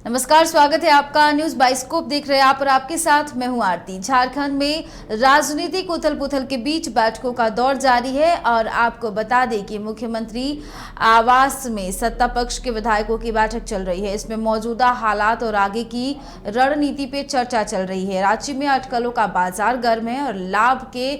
नमस्कार, स्वागत है आपका। न्यूज बाइस्कोप देख रहे हैं आप और आपके साथ मैं हूं आरती। झारखंड में राजनीतिक उथल पुथल के बीच बैठकों का दौर जारी है और आपको बता दें कि मुख्यमंत्री आवास में सत्ता पक्ष के विधायकों की बैठक चल रही है। इसमें मौजूदा हालात और आगे की रणनीति पे चर्चा चल रही है। रांची में अटकलों का बाजार गर्म है और लाभ के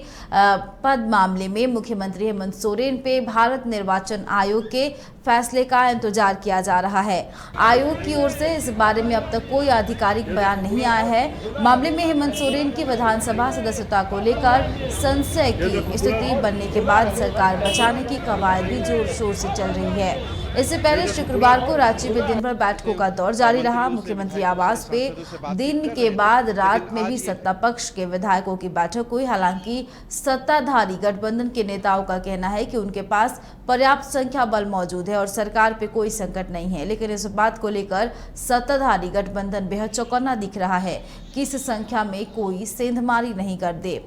पद मामले में मुख्यमंत्री हेमंत सोरेन पे भारत निर्वाचन आयोग के फैसले का इंतजार किया जा रहा है। आयोग की ओर से इस बारे में अब तक कोई आधिकारिक बयान नहीं आया है। मामले में हेमंत सोरेन की विधानसभा सदस्यता को लेकर संशय की स्थिति बनने के बाद सरकार बचाने की कवायद भी जोर शोर से चल रही है। इससे पहले शुक्रवार को रांची में दिन भर बैठकों का दौर जारी रहा। मुख्यमंत्री आवास पे दिन के बाद रात में भी सत्ता पक्ष के विधायकों की बैठक हुई। हालांकि सत्ताधारी गठबंधन के नेताओं का कहना है कि उनके पास पर्याप्त संख्या बल मौजूद है और सरकार पे कोई संकट नहीं है, लेकिन इस बात को लेकर सत्ताधारी गठबंधन बेहद चौकन्ना दिख रहा है कि इस संख्या में कोई सेंधमारी नहीं कर दे।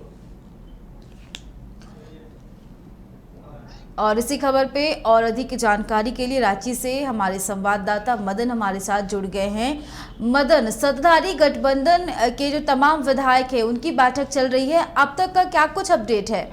और इसी खबर पे और अधिक जानकारी के लिए रांची से हमारे संवाददाता मदन हमारे साथ जुड़ गए हैं। मदन, सत्ताधारी गठबंधन के जो तमाम विधायक हैं उनकी बैठक चल रही है, अब तक का क्या कुछ अपडेट है?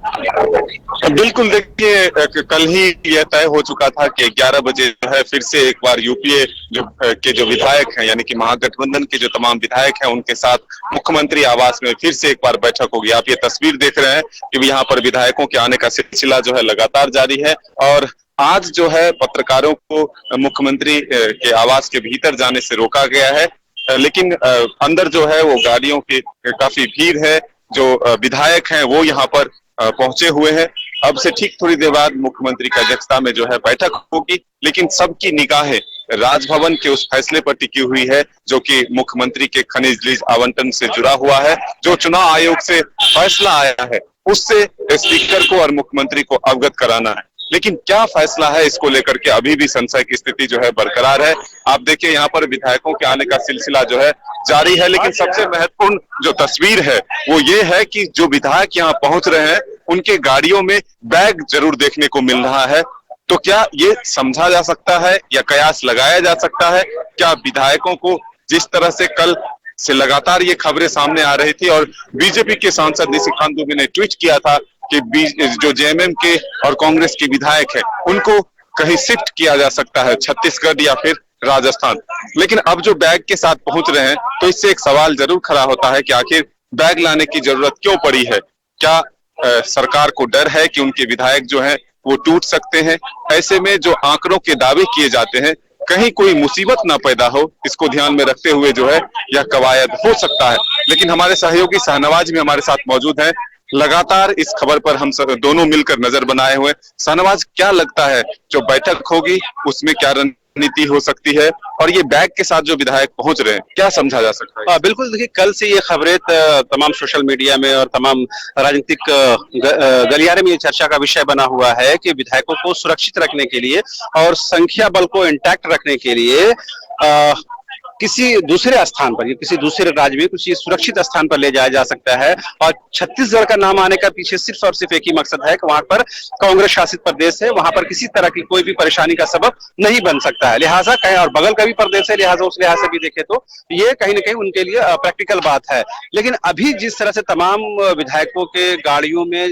बिल्कुल, देखिए कल ही यह तय हो चुका था कि 11 बजे जो है फिर से एक बार यूपीए जो विधायक हैं यानी कि महागठबंधन के जो तमाम विधायक हैं उनके साथ मुख्यमंत्री आवास में फिर से एक बार बैठक होगी। आप ये तस्वीर देख रहे हैं कि यहाँ पर विधायकों के आने का सिलसिला जो है लगातार जारी है और आज जो है पत्रकारों को मुख्यमंत्री के आवास के भीतर जाने से रोका गया है, लेकिन अंदर जो है वो गाड़ियों की काफी भीड़ है। जो विधायक हैं वो यहाँ पर पहुंचे हुए हैं। अब से ठीक थोड़ी देर बाद मुख्यमंत्री की अध्यक्षता में जो है बैठक होगी, लेकिन सबकी निगाहें राजभवन के उस फैसले पर टिकी हुई है जो कि मुख्यमंत्री के खनिज लीज आवंटन से जुड़ा हुआ है। जो चुनाव आयोग से फैसला आया है उससे स्पीकर को और मुख्यमंत्री को अवगत कराना है, लेकिन क्या फैसला है इसको लेकर के अभी भी संशय की स्थिति जो है बरकरार है। आप देखिए यहाँ पर विधायकों के आने का सिलसिला जो है जारी है, लेकिन सबसे महत्वपूर्ण जो तस्वीर है वो ये है कि जो विधायक यहाँ पहुंच रहे हैं उनके गाड़ियों में बैग जरूर देखने को मिल रहा है। तो क्या ये समझा जा सकता है या कयास लगाया जा सकता है, क्या विधायकों को जिस तरह से कल से लगातार ये खबरें सामने आ रही थी और बीजेपी के सांसद निशिकांत दुबे ने ट्वीट किया था कि जो जेएमएम के और कांग्रेस के विधायक है उनको कहीं शिफ्ट किया जा सकता है छत्तीसगढ़ या फिर राजस्थान, लेकिन अब जो बैग के साथ पहुंच रहे हैं तो इससे एक सवाल जरूर खड़ा होता है कि आखिर बैग लाने की जरूरत क्यों पड़ी है। क्या सरकार को डर है कि उनके विधायक जो हैं वो टूट सकते हैं? ऐसे में जो आंकड़ों के दावे किए जाते हैं कहीं कोई मुसीबत ना पैदा हो, इसको ध्यान में रखते हुए जो है यह कवायद हो सकता है। लेकिन हमारे सहयोगी शाहनवाज भी हमारे साथ मौजूद है, लगातार इस खबर पर हम सब दोनों मिलकर नजर बनाए हुए। शाहनवाज, क्या लगता है जो बैठक होगी उसमें क्या रणनीति हो सकती है और ये बैग के साथ जो विधायक पहुंच रहे हैं क्या समझा जा सकता है? बिल्कुल, देखिए कल से ये खबरें तमाम सोशल मीडिया में और तमाम राजनीतिक गलियारे में ये चर्चा का विषय बना हुआ है कि विधायकों को सुरक्षित रखने के लिए और संख्या बल को इंटैक्ट रखने के लिए किसी दूसरे स्थान पर, किसी दूसरे राज्य में किसी सुरक्षित स्थान पर ले जाया जा सकता है। और छत्तीसगढ़ का नाम आने का पीछे सिर्फ और सिर्फ एक ही मकसद है कि वहां पर कांग्रेस शासित प्रदेश है, वहां पर किसी तरह की कोई भी परेशानी का सबब नहीं बन सकता है। लिहाजा कहीं और बगल का भी प्रदेश है, लिहाजा उस लिहाज से भी देखे तो ये कहीं ना कहीं उनके लिए प्रैक्टिकल बात है। लेकिन अभी जिस तरह से तमाम विधायकों के गाड़ियों में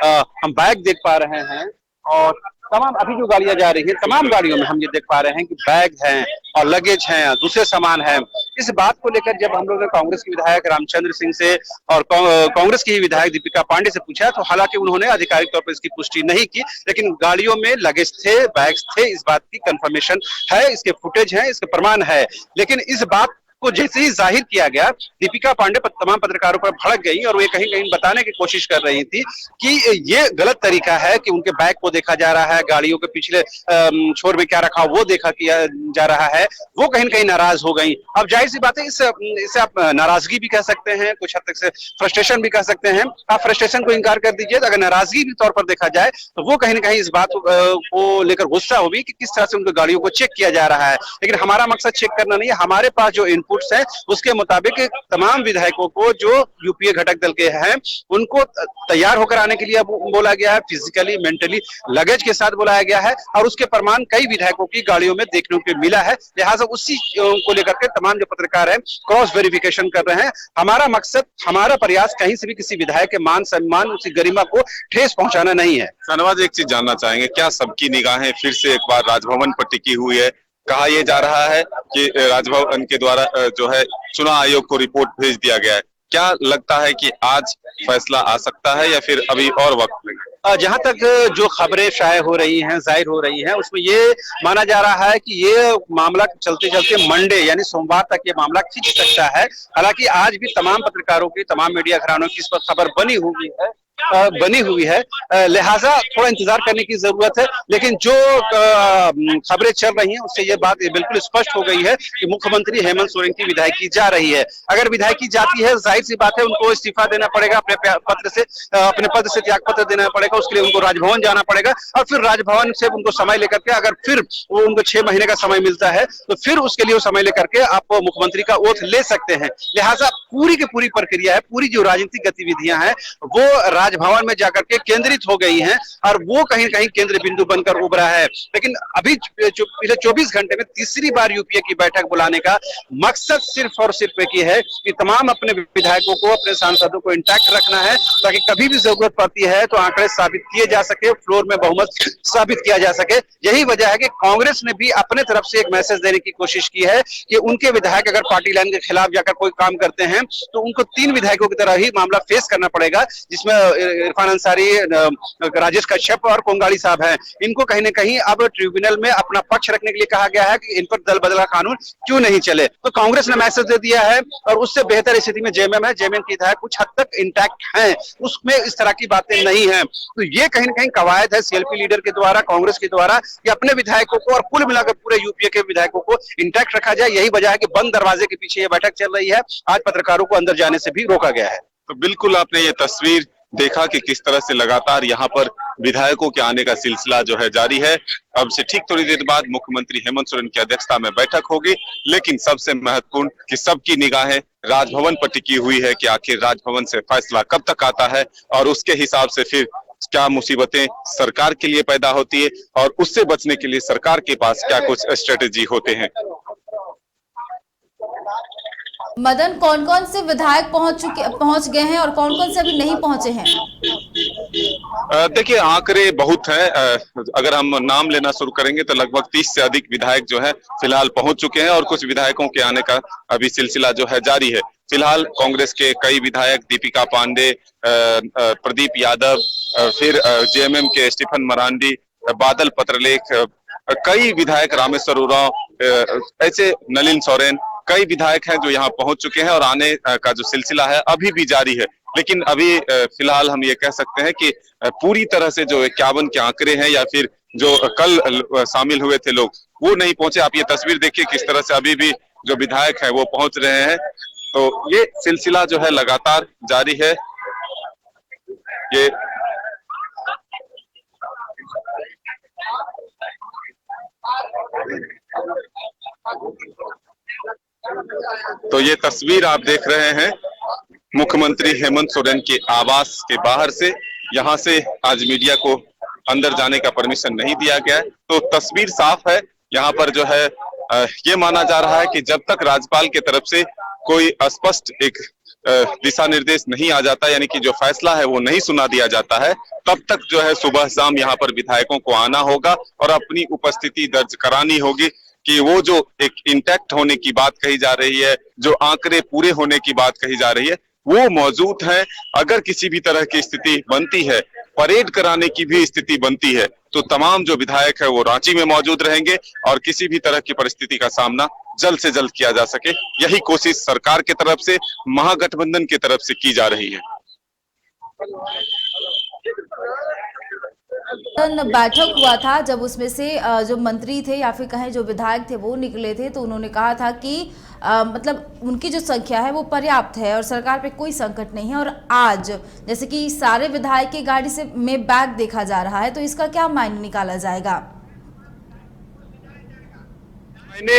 हम बैग देख पा रहे हैं और तमाम अभी जो गाड़ियां जा रही हैं तमाम गाड़ियों में हम ये देख पा रहे हैं कि बैग हैं और लगेज हैं, दूसरे सामान हैं। इस बात को लेकर जब हम लोगों ने कांग्रेस के विधायक रामचंद्र सिंह से और कांग्रेस की विधायक दीपिका पांडे से पूछा तो हालांकि उन्होंने आधिकारिक तौर पर इसकी पुष्टि नहीं की, लेकिन गाड़ियों में लगेज थे, बैग्स थे, इस बात की कंफर्मेशन है, इसके फुटेज है, इसके प्रमाण है। लेकिन इस बात को जैसे ही जाहिर किया गया, दीपिका पांडे तमाम पत्रकारों पर भड़क गई और वे कहीं कहीं बताने की कोशिश कर रही थी कि ये गलत तरीका है कि उनके बैग को देखा जा रहा है, गाड़ियों के पिछले छोर में क्या रखा वो देखा किया जा रहा है। वो कहीं ना कहीं नाराज हो गई। अब जाहिर सी बात है, इससे आप नाराजगी भी कह सकते हैं, कुछ हद तक से फ्रस्ट्रेशन भी कह सकते हैं। आप फ्रस्ट्रेशन को इनकार कर दीजिए, अगर नाराजगी भी तौर पर देखा जाए तो वो कहीं ना कहीं इस बात को लेकर गुस्सा होगी कि किस तरह से उनकी गाड़ियों को चेक किया जा रहा है। लेकिन हमारा मकसद चेक करना नहीं है, हमारे पास जो इनपुट्स हैं उसके मुताबिक तमाम विधायकों को जो यूपीए घटक दल के हैं उनको तैयार होकर आने के लिए बोला गया है, फिजिकली मेंटली लगेज के साथ बुलाया गया है और उसके प्रमाण कई विधायकों की गाड़ियों में देखने को मिला है। लिहाजा उसी को लेकर के तमाम जो पत्रकार हैं क्रॉस वेरिफिकेशन कर रहे हैं। हमारा मकसद, हमारा प्रयास कहीं से भी किसी विधायक के मान सम्मान, उसकी गरिमा को ठेस पहुंचाना नहीं है। शाहनवाज, एक चीज जानना चाहेंगे, क्या सबकी निगाहें फिर से एक बार राजभवन पर टिकी हुई है? कहा यह जा रहा है कि राजभवन के द्वारा जो है चुनाव आयोग को रिपोर्ट भेज दिया गया है। क्या लगता है कि आज फैसला आ सकता है या फिर अभी और वक्त लगेगा? जहां तक जो खबरें शाये हो रही हैं, जाहिर हो रही हैं, उसमें ये माना जा रहा है कि ये मामला चलते चलते मंडे यानी सोमवार तक ये मामला खिंच सकता है। हालांकि आज भी तमाम पत्रकारों की, तमाम मीडिया घरानों की इस पर खबर बनी हुई है, लिहाजा थोड़ा इंतजार करने की जरूरत है। लेकिन जो खबरें चल रही हैं उससे ये बात बिल्कुल स्पष्ट हो गई है कि मुख्यमंत्री हेमंत सोरेन की विधायकी जा रही है। अगर विधायकी जाती है, जाहिर सी बात है उनको इस्तीफा देना पड़ेगा, अपने पद से त्याग पत्र देना पड़ेगा, उसके लिए उनको राजभवन जाना पड़ेगा और फिर राजभवन से उनको समय लेकर के, अगर फिर वो उनको 6 महीने का समय मिलता है तो फिर उसके लिए समय लेकर के आप मुख्यमंत्री का ओथ ले सकते हैं। लिहाजा पूरी की पूरी प्रक्रिया है, पूरी जो राजनीतिक गतिविधियां हैं वो राजभवन में जाकर के केंद्रित हो गई हैं और वो कहीं न कहीं केंद्र बिंदु बनकर उभरा है। लेकिन अभी पिछले 24 घंटे में तीसरी बार यूपीए की बैठक बुलाने का मकसद सिर्फ और सिर्फ एक ही है कि तमाम अपने विधायकों को, अपने सांसदों को इंटैक्ट रखना है ताकि कभी भी जरूरत पड़ती है तो आंकड़े साबित किए जा सके, फ्लोर में बहुमत साबित किया जा सके। यही वजह है कि कांग्रेस ने भी अपने तरफ से एक मैसेज देने की कोशिश की है कि उनके विधायक अगर पार्टी लाइन के खिलाफ जाकर कोई काम करते हैं तो उनको 3 विधायकों की तरह ही मामला फेस करना पड़ेगा, जिसमें इरफान अंसारी, राजेश कश्यप और कोंगाड़ी साहब हैं। इनको कहीं न कहीं अब ट्रिब्यूनल में अपना पक्ष रखने के लिए कहा गया है कि इन पर दल बदल का कानून क्यों नहीं चले। तो कांग्रेस ने मैसेज दे दिया है और उससे बेहतर स्थिति में जेएमएम है। जेएमएम की विधायक कुछ हद तक इंटैक्ट हैं, उसमें इस तरह की बातें नहीं है। तो ये कहीं न कहीं कवायद है सीएलपी लीडर के द्वारा, कांग्रेस के द्वारा कि अपने विधायकों को और कुल मिलाकर पूरे यूपीए के विधायकों को इंटैक्ट रखा जाए। यही वजह है कि बंद दरवाजे के पीछे ये बैठक चल रही है। आज पत्रकारों को अंदर जाने से भी रोका गया है। तो बिल्कुल आपने ये तस्वीर देखा कि किस तरह से लगातार यहाँ पर विधायकों के आने का सिलसिला जो है जारी है। अब से ठीक थोड़ी देर बाद मुख्यमंत्री हेमंत सोरेन की अध्यक्षता में बैठक होगी, लेकिन सबसे महत्वपूर्ण कि सबकी निगाहें राजभवन पर टिकी हुई है कि आखिर राजभवन से फैसला कब तक आता है और उसके हिसाब से फिर क्या मुसीबतें सरकार के लिए पैदा होती है और उससे बचने के लिए सरकार के पास क्या कुछ स्ट्रेटेजी होते हैं। मदन, कौन कौन से विधायक पहुंच गए हैं और कौन कौन से अभी नहीं पहुंचे हैं? देखिए, आंकड़े बहुत हैं। अगर हम नाम लेना शुरू करेंगे तो लगभग 30 से अधिक विधायक जो है फिलहाल पहुंच चुके हैं और कुछ विधायकों के आने का अभी सिलसिला जो है जारी है। फिलहाल कांग्रेस के कई विधायक, दीपिका पांडे, प्रदीप यादव, फिर जेएमएम के स्टीफन मरांडी, बादल पत्रलेख, कई विधायक, रामेश्वर उरांव, ऐसे नलिन सोरेन, कई विधायक हैं जो यहाँ पहुंच चुके हैं और आने का जो सिलसिला है अभी भी जारी है। लेकिन अभी फिलहाल हम ये कह सकते हैं कि पूरी तरह से जो 51 के आंकड़े हैं या फिर जो कल शामिल हुए थे लोग वो नहीं पहुंचे। आप ये तस्वीर देखिए किस तरह से अभी भी जो विधायक है वो पहुंच रहे हैं। तो ये सिलसिला जो है लगातार जारी है। ये तो ये तस्वीर आप देख रहे हैं मुख्यमंत्री हेमंत सोरेन के आवास के बाहर से। यहाँ से आज मीडिया को अंदर जाने का परमिशन नहीं दिया गया है। तो तस्वीर साफ है। यहाँ पर जो है ये माना जा रहा है कि जब तक राज्यपाल की तरफ से कोई स्पष्ट एक दिशा निर्देश नहीं आ जाता, यानी कि जो फैसला है वो नहीं सुना दिया जाता है, तब तक जो है सुबह शाम यहाँ पर विधायकों को आना होगा और अपनी उपस्थिति दर्ज करानी होगी कि वो जो एक इंटैक्ट होने की बात कही जा रही है, जो आंकड़े पूरे होने की बात कही जा रही है, वो मौजूद है। अगर किसी भी तरह की स्थिति बनती है, परेड कराने की भी स्थिति बनती है, तो तमाम जो विधायक है वो रांची में मौजूद रहेंगे और किसी भी तरह की परिस्थिति का सामना जल्द से जल्द किया जा सके, यही कोशिश सरकार की तरफ से, महागठबंधन की तरफ से की जा रही है। बैठक हुआ था जब उसमें से जो मंत्री थे या फिर कहें जो विधायक थे वो निकले थे, तो उन्होंने कहा था कि मतलब उनकी जो संख्या है वो पर्याप्त है और सरकार पे कोई संकट नहीं है। और आज जैसे कि सारे विधायक की गाड़ी से में बैग देखा जा रहा है, तो इसका क्या मायने निकाला जाएगा?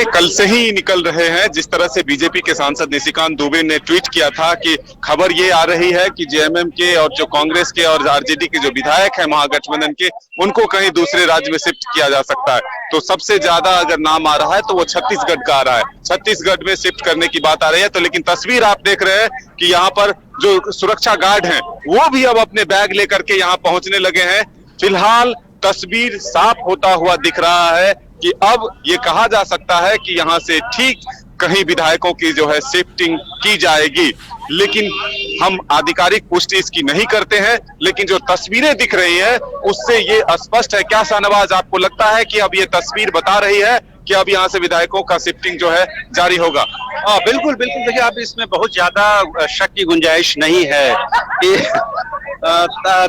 कल से ही निकल रहे हैं। जिस तरह से बीजेपी के सांसद निशिकांत दुबे ने ट्वीट किया था कि खबर ये आ रही है कि जेएमएम के और जो कांग्रेस के और आरजेडी के जो विधायक हैं महागठबंधन के, उनको कहीं दूसरे राज्य में शिफ्ट किया जा सकता है। तो सबसे ज्यादा अगर नाम आ रहा है तो वो छत्तीसगढ़ का आ रहा है। छत्तीसगढ़ में शिफ्ट करने की बात आ रही है। तो लेकिन तस्वीर आप देख रहे हैं कि यहाँ पर जो सुरक्षा गार्ड हैं वो भी अब अपने बैग लेकर के यहाँ पहुंचने लगे हैं। फिलहाल तस्वीर साफ होता हुआ दिख रहा है कि अब ये कहा जा सकता है कि यहाँ से ठीक कहीं विधायकों की जो है शिफ्टिंग की जाएगी। लेकिन हम आधिकारिक पुष्टि इसकी नहीं करते हैं, लेकिन जो तस्वीरें दिख रही है उससे ये स्पष्ट है। क्या शाहनवाज, आपको लगता है कि अब ये तस्वीर बता रही है कि अब यहाँ से विधायकों का शिफ्टिंग जो है जारी होगा? हाँ, बिल्कुल बिल्कुल। देखिए, अब इसमें बहुत ज्यादा शक की गुंजाइश नहीं है कि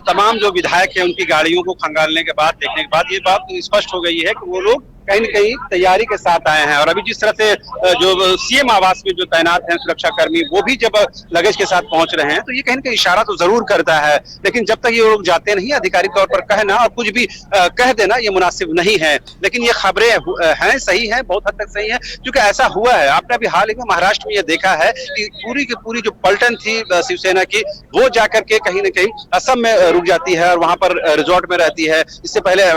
तमाम जो विधायक हैं उनकी गाड़ियों को खंगालने के बाद, देखने के बाद ये बात स्पष्ट हो गई है कि वो लोग कहीं न कहीं तैयारी के साथ आए हैं। और अभी जिस तरह से जो सीएम आवास में जो तैनात हैं सुरक्षा कर्मी, वो भी जब लगेज के साथ पहुंच रहे हैं तो ये कहीं न कहीं इशारा तो जरूर करता है। लेकिन जब तक ये लोग जाते नहीं, आधिकारिक तौर पर कहना और कुछ भी कह देना ये मुनासिब नहीं है। लेकिन ये खबरें हैं, सही है, बहुत हद तक सही है, क्योंकि ऐसा हुआ है। आपने अभी हाल ही में महाराष्ट्र में ये देखा है कि पूरी की पूरी जो पलटन थी शिवसेना की, वो जाकर के कहीं न कहीं असम में रुक जाती है और वहां पर रिजॉर्ट में रहती है। इससे पहले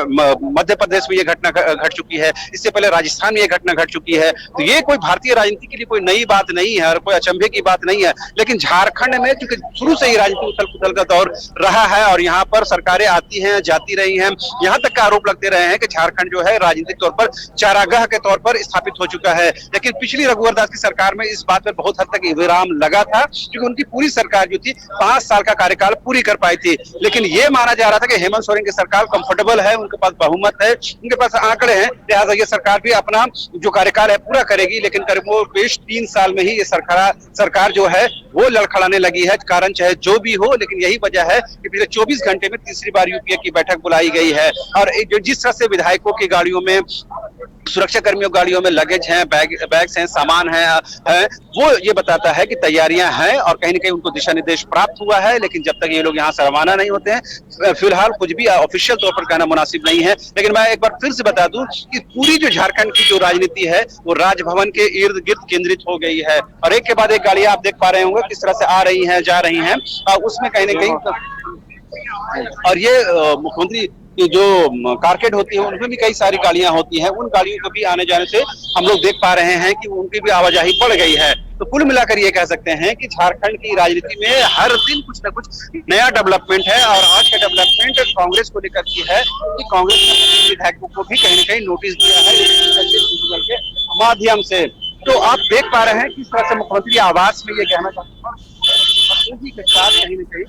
मध्य प्रदेश में ये घटना घट चुकी है, इससे पहले राजस्थान में ये घटना घट चुकी है। तो ये कोई भारतीय राजनीति के लिए कोई नई बात नहीं है और कोई अचंभे की बात नहीं है। लेकिन झारखंड में चूंकि शुरू से ही राजनीतिक उथल पुथल का दौर रहा है और यहाँ पर सरकारें आती हैं जाती रही हैं, यहाँ तक का आरोप लगते रहे हैं कि झारखंड जो है राजनीतिक तौर पर चारागाह के तौर पर स्थापित हो चुका है। लेकिन पिछली रघुवर दास की सरकार में इस बात पर बहुत हद तक विराम लगा था, क्योंकि उनकी पूरी सरकार जो थी 5 साल का कार्यकाल पूरी कर पाई थी। लेकिन ये माना जा रहा था कि हेमंत सोरेन की सरकार कंफर्टेबल है, उनके पास बहुमत है, उनके पास आंकड़े हैं, लिहाजा ये सरकार भी अपना जो कार्यकाल है पूरा करेगी। लेकिन करीब वो 3 साल में ही ये सरकार जो है वो लड़खड़ाने लगी है। कारण चाहे जो भी हो, लेकिन यही वजह है कि पिछले 24 घंटे में तीसरी बार यूपीए की बैठक बुलाई गई है। और जिस तरह से विधायकों की गाड़ियों में, सुरक्षा कर्मियों गाड़ियों में लगेज हैं, बैग्स हैं, सामान है, वो ये बताता है कि तैयारियां हैं और कहीं न कहीं उनको दिशा निर्देश प्राप्त हुआ है। लेकिन जब तक ये लोग यहाँ से रवाना नहीं होते हैं, फिलहाल कुछ भी ऑफिशियल तौर पर कहना मुनासिब नहीं है। लेकिन मैं एक बार फिर से बता दूं कि पूरी जो झारखंड की जो राजनीति है वो राजभवन के इर्द गिर्द केंद्रित हो गई है। और एक के बाद एक गाड़ियां आप देख पा रहे होंगे किस तरह से आ रही हैं, जा रही हैं, और उसमें कहीं न कहीं, और ये मुख्यमंत्री की जो कारकेड होती है उनमें भी कई सारी गाड़ियां होती हैं। उन गाड़ियों को भी आने जाने से हम लोग देख पा रहे हैं कि उनकी भी आवाजाही बढ़ गई है। तो कुल मिलाकर ये कह सकते हैं कि झारखंड की राजनीति में हर दिन कुछ न कुछ नया डेवलपमेंट है। और आज का डेवलपमेंट कांग्रेस को लेकर की है कि कांग्रेस ने विधायकों को भी कहीं न कहीं नोटिस दिया है के माध्यम से। तो आप देख पा रहे हैं किस तरह से मुख्यमंत्री आवास में ये कहना चाहते हैं के साथ कहीं न कहीं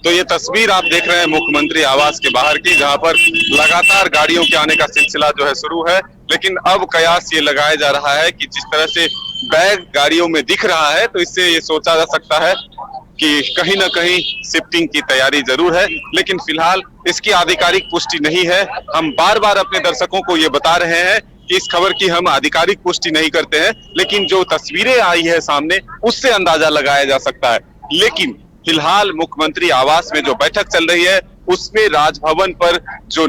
तो ये तस्वीर आप देख रहे हैं मुख्यमंत्री आवास के बाहर की, जहां पर लगातार गाड़ियों के आने का सिलसिला जो है शुरू है। लेकिन अब कयास ये लगाया जा रहा है कि जिस तरह से बैग गाड़ियों में दिख रहा है, तो इससे ये सोचा जा सकता है कि कहीं ना कहीं शिफ्टिंग की तैयारी जरूर है। लेकिन फिलहाल इसकी आधिकारिक पुष्टि नहीं है। हम बार बार अपने दर्शकों को ये बता रहे हैं कि इस खबर की हम आधिकारिक पुष्टि नहीं करते हैं, लेकिन जो तस्वीरें आई है सामने उससे अंदाजा लगाया जा सकता है। लेकिन फिलहाल मुख्यमंत्री आवास में जो बैठक चल रही है उसमें राजभवन पर जो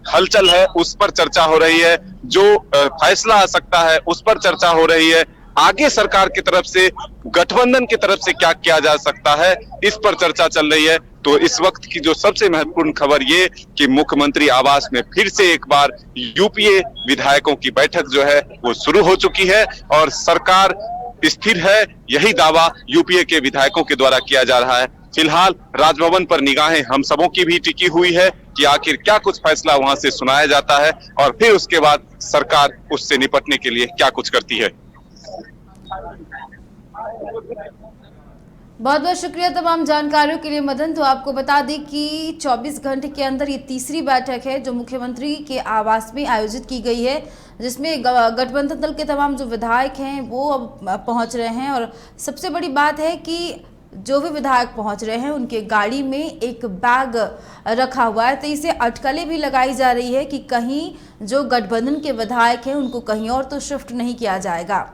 हलचल है उस पर चर्चा हो रही है, जो फैसला आ सकता है उस पर चर्चा हो रही है। आगे सरकार की तरफ से, गठबंधन की तरफ से क्या किया जा सकता है, इस पर चर्चा चल रही है। तो इस वक्त की जो सबसे महत्वपूर्ण खबर ये कि मुख्यमंत्री आवास में फिर से एक बार यूपीए विधायकों की बैठक जो है वो शुरू हो चुकी है और सरकार स्थिर है, यही दावा यूपीए के विधायकों के द्वारा किया जा रहा है। फिलहाल राजभवन पर निगाहें हम सबों की भी टिकी हुई है कि आखिर क्या कुछ फैसला वहां से सुनाया जाता है और फिर उसके बाद सरकार उससे निपटने के लिए क्या कुछ करती है। बहुत बहुत शुक्रिया तमाम जानकारियों के लिए मदन। तो आपको बता दें कि 24 घंटे के अंदर ये तीसरी बैठक है जो मुख्यमंत्री के आवास में आयोजित की गई है, जिसमें गठबंधन दल के तमाम जो विधायक हैं वो अब पहुंच रहे हैं। और सबसे बड़ी बात है कि जो भी विधायक पहुंच रहे हैं उनके गाड़ी में एक बैग रखा हुआ है, तो इसे अटकलें भी लगाई जा रही है कि कहीं जो गठबंधन के विधायक हैं उनको कहीं और तो शिफ्ट नहीं किया जाएगा।